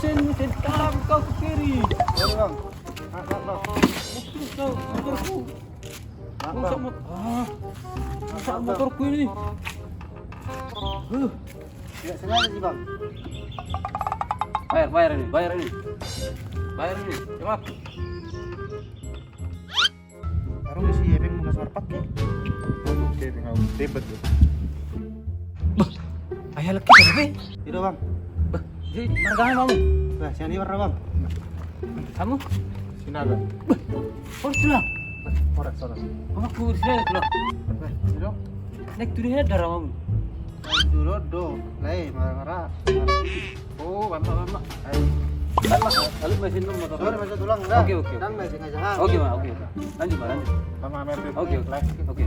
mesin kanan kau ke kiri. Sorry bang. Maaf. Terus kau motorku. Maaf, Rusak Bang. rusak motorku ini. Tidak sengaja sih bang. Bayar ini. Bayar ini. Cepat. Harus si Epeng mau kasar pakai. Oke, tinggal ribet tuh. Ayah lagi berapa? Tidak bang. Jadi marganya kamu. Bah, siapa ini warna bang? Kamu? Sinaga. Oh sudah. Orang sana. Aku di sini sudah. Tidak. Naik turunnya darah kamu. Dulu do. Lai marah-marah. Oh, lama. Ayo. Lalu mesin motor. Sorry masih tulang dah. Oke. Dan masih ngajak. Oke, Pak. Lanjut. Sama Amer. Oke.